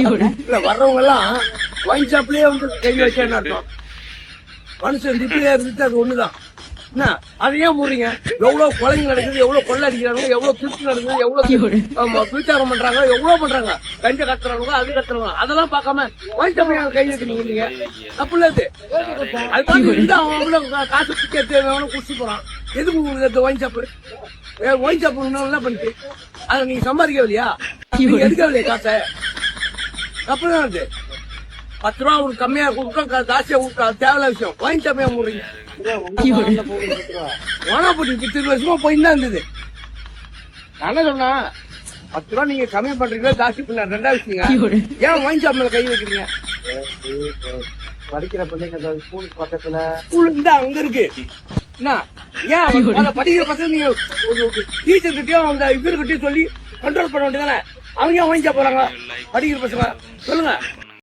இல்ல வர்றவங்க எல்லாம் ஒயின் ஷாப்லயே வந்து கை வச்சேன்னு அர்த்தம். மனுஷன் திட்டிலே இருந்துட்டு அது ஒண்ணுதான். என்ன அதை ஏன் மூடுறீங்க? எவ்வளவு கொலைங்க நடக்குது, எவ்வளவு கொள்ளை அடிக்கிறாங்க, எவ்வளவு திருட்டு நடக்குது, எவ்வளவு பிரச்சாரம் பண்றாங்க, எவ்வளவு பண்றாங்க, கஞ்ச கத்துறவங்க அது கத்துறவங்க அதெல்லாம் பார்க்காம ஒயின் ஷாப் கை வைக்கிறீங்க இல்லைங்க? தப்பு இல்ல அது. அதுக்காக அவ்வளவு காசு கேட்டு குடிச்சு போறான். எதுக்கு உங்களுக்கு ஒயின் ஷாப்? ஒயின் ஷாப் என்ன பண்ணிட்டு அதை நீங்க சம்பாதிக்கவில்லையா? நீங்க எடுக்கவில்லையா காசை? தப்பு தான் அது. 10 ரூபா உங்களுக்கு கம்மியா கொடுத்தா ஜாஸ்தியா கொடுத்தா தேவையில்ல விஷயம். ஒயின் ஷாப்பே மூடுறீங்க. ஓனாப்பட்டி 10 வருஷமா போயின்னு தான் இருந்தது. நான் என்ன சொன்னா 10 ரூபா நீங்க கம்மி பண்றீங்களா ஜாஸ்தி பண்ண ரெண்டாவது விஷயங்க. ஏன் ஒயின் ஷாப் மேல கை வைக்கிறீங்க? படிக்கிற பிள்ளைங்க ஸ்கூல் பக்கத்துல ஸ்கூல் இருந்தா அங்க இருக்கு. என்ன ஏன் படிக்கிற பசங்க நீங்க டீச்சர் கிட்டயும் அந்த இவர்கிட்டயும் சொல்லி கண்ட்ரோல் பண்ண வேண்டியதானே? அவங்க ஏன் ஒயின் ஷாப் போறாங்க? படிக்கிற பசங்க சொல்லுங்க.